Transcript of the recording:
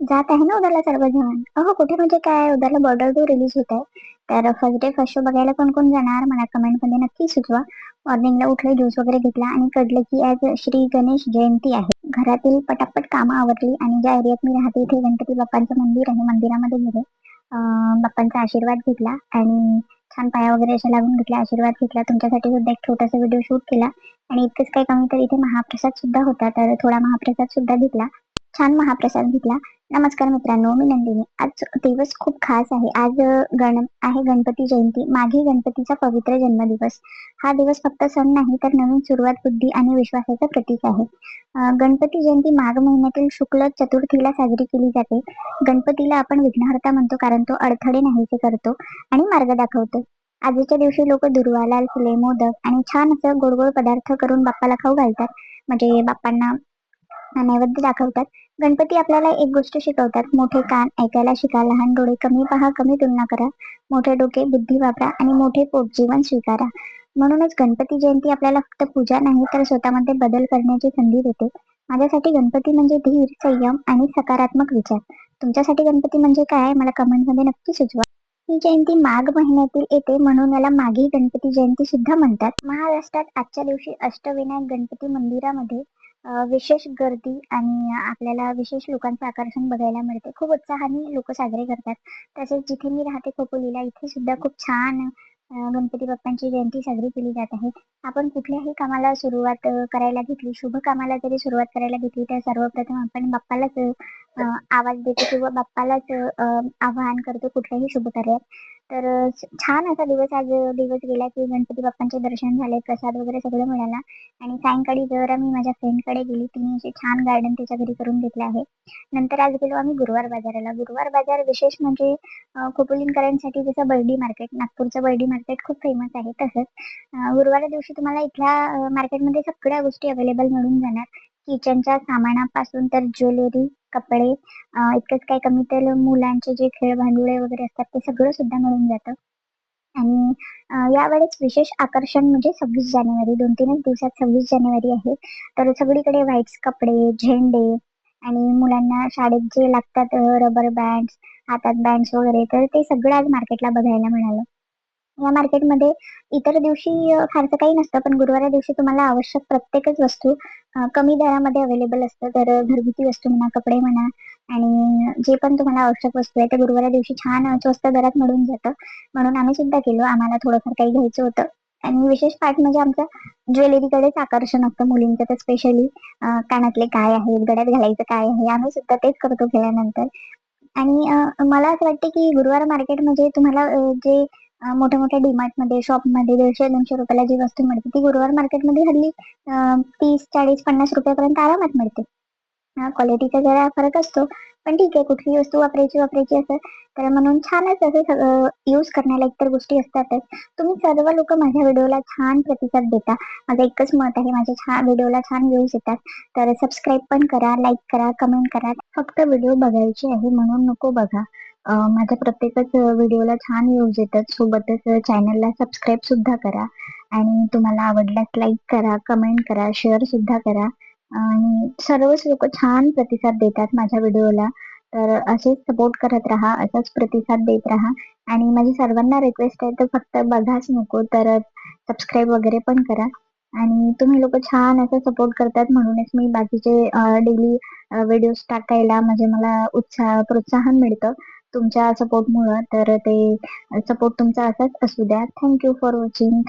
जात आहे ना उद्याला सर्वजण? अहो कुठे म्हणजे काय, उद्याला बॉर्डर टू रिलीज होत आहे. तर फर्स्ट डे फर्स्ट शो बघायला कोण कोण जाणार मला कमेंट मध्ये नक्की सुचवा. मॉर्निंगला उठले, ज्यूस वगैरे घेतला आणि कळलं की आज श्री गणेश जयंती आहे. घरातील पटापट कामं आवरली आणि ज्या एरियात मी राहते इथे गणपती बाप्पांचं मंदिर आहे, मंदिरामध्ये गेले. बाप्पांचा आशीर्वाद घेतला आणि छान पाया वगैरे अशा लागून घेतला, आशीर्वाद घेतला. तुमच्यासाठी सुद्धा एक छोटासा व्हिडिओ शूट केला आणि इतकंच काही कमी तर इथे महाप्रसाद सुद्धा होता, तर थोडा महाप्रसाद सुद्धा घेतला. छान महाप्रसाद घेतला. नमस्कार मित्रांनो, मी नंदिनी. आज दिवस खूप खास आहे. आज आहे गणपती जयंती, माघी गणपतीचा पवित्र जन्मदिवस. हा दिवस फक्त सण नाही तर नवीन सुरुवात, बुद्धी आणि विश्वासाचं प्रतीक आहे. गणपती जयंती माघ महिन्यातील शुक्ल चतुर्थीला साजरी केली जाते. गणपतीला आपण विघ्नहर्ता म्हणतो, कारण तो अडथळे नाहीसे करतो आणि मार्ग दाखवतो. आजच्या दिवशी लोक दुर्वा, लाल फुले, मोदक आणि छान असं गोड गोड पदार्थ करून बाप्पाला खाऊ घालतात. म्हणजे बाप्पांना नैवेद्य दाखवतात. गणपती आपल्याला एक गोष्ट शिकवतात: मोठे कान ऐकायला शिका, लहान डोळे कमी पहा, कमी तुलना करा, मोठे डोके बुद्धी वापरा आणि मोठे पोट जीवन स्वीकारा. म्हणूनच गणपती जयंती आपल्याला फक्त पूजा नाही तर स्वतःमध्ये बदल करण्याची संधी देते. माझ्यासाठी गणपती म्हणजे धीर, संयम आणि सकारात्मक विचार. तुमच्यासाठी गणपती म्हणजे काय, मला कमेंट मध्ये नक्की सुचवा. ही जयंती माघ महिन्यातील येते म्हणून याला माघी गणपती जयंती सुद्धा म्हणतात. महाराष्ट्रात आजच्या दिवशी अष्टविनायक गणपती मंदिरामध्ये विशेष गर्दी आणि आपल्याला विशेष लोकांचं आकर्षण बघायला मिळते. खूप उत्साहाने लोक साजरे करतात. तसेच जिथे मी राहते खोपोलीला, इथे सुद्धा खूप छान गणपती बाप्पांची जयंती साजरी केली जात आहे. आपण कुठल्याही कामाला सुरुवात करायला घेतली, शुभ कामाला जरी सुरुवात करायला घेतली, तर सर्वप्रथम आपण बाप्पालाच आवाज देतो किंवा बाप्पालाच आवाहन करतो कुठल्याही शुभ कार्यात. तर छान असा दिवस आज दिवस गेला की गणपती बाप्पांचे दर्शन झाले, प्रसाद वगैरे सगळं मिळाला आणि सायंकाळी जरा मी माझ्या फ्रेंडकडे गेली. तिने असे छान गार्डन तिच्या घरी करून घेतलं आहे. नंतर आज गेलो आम्ही गुरुवार बाजाराला. गुरुवार बाजार विशेष म्हणजे खोपोलीकरांसाठी जसं बर्डी मार्केट, नागपूरचं बर्डी मार्केट खूप फेमस आहे, तसंच गुरुवार दिवशी तुम्हाला इथल्या मार्केटमध्ये सगळ्या गोष्टी अवेलेबल मिळून जाणार. किचनच्या सामानापासून तर ज्वेलरी, कपडे, इतकंच काय कमी तर मुलांचे जे खेळ भांडुळे वगैरे असतात ते सगळं सुद्धा मिळून जातं. आणि यावेळेस विशेष आकर्षण म्हणजे 26 जानेवारी, 2-3च दिवसात 26 जानेवारी आहे. तर सगळीकडे व्हाईट्स कपडे, झेंडे आणि मुलांना शाळेत जे लागतात रबर बँड्स, हातात बँड्स वगैरे, तर ते सगळं आज मार्केटला बघायला मिळालं. या मार्केटमध्ये इतर दिवशी फारसं काही नसतं, पण गुरुवारा दिवशी तुम्हाला आवश्यक प्रत्येकच वस्तू कमी दरामध्ये अवेलेबल असतं. तर घरगुती वस्तू म्हणा, कपडे म्हणा आणि जे पण तुम्हाला आवश्यक वस्तू आहे ते गुरुवारा दिवशी छान स्वस्त दरात मिळून जातं. म्हणून आम्ही सुद्धा गेलो. आम्हाला थोडंफार काही घ्यायचं होतं आणि विशेष पार्ट म्हणजे आमचं ज्वेलरीकडेच आकर्षण असतं मुलींचं, तर स्पेशली कानातले काय आहेत, गळ्यात घालायचं काय आहे, आम्ही सुद्धा तेच करतो गेल्यानंतर. आणि मला असं वाटतं की गुरुवार मार्केट म्हणजे तुम्हाला जे मोठ्या मोठ्या डीमार्टमध्ये, शॉपमध्ये 150-200 रुपयाला जी वस्तू मिळते ती गुरुवार मार्केटमध्ये हल्ली 30, 40, 50 रुपयापर्यंत आरामात मिळते. क्वालिटीचा जरा फरक असतो, पण ठीक आहे, कुठली वस्तू वापरायची वापरायची असेल तर म्हणून छानच असं सगळं यूज करण्याला तर गोष्टी असतातच. तुम्ही सर्व लोक माझ्या व्हिडिओला छान प्रतिसाद देता. माझं एकच मत आहे, माझ्या छान व्हिडिओला छान व्ह्यूज येतात. तर सबस्क्राईब पण करा, लाईक करा, कमेंट करा. फक्त व्हिडिओ बघायची आहे म्हणून नको बघा. माझ्या प्रत्येकच व्हिडिओला छान व्ह्यूज येतात. सोबतच चॅनलला सबस्क्राईब सुद्धा करा आणि तुम्हाला आवडल्यास लाईक करा, कमेंट करा, शेअर सुद्धा करा. आणि सर्वच लोक छान प्रतिसाद देतात माझ्या व्हिडिओला. तर असेच सपोर्ट करत राहा, असाच प्रतिसाद देत राहा. आणि माझी सर्वांना रिक्वेस्ट आहे, तर फक्त बघाच नको तर सबस्क्राईब वगैरे पण करा. आणि तुम्ही लोक छान असं सपोर्ट करतात म्हणूनच मी बाकीचे डेली व्हिडिओज टाकायला म्हणजे मला प्रोत्साहन मिळतं तुमच्या सपोर्टमुळं. तर ते सपोर्ट तुमचा असाच असू द्या. Thank you for watching.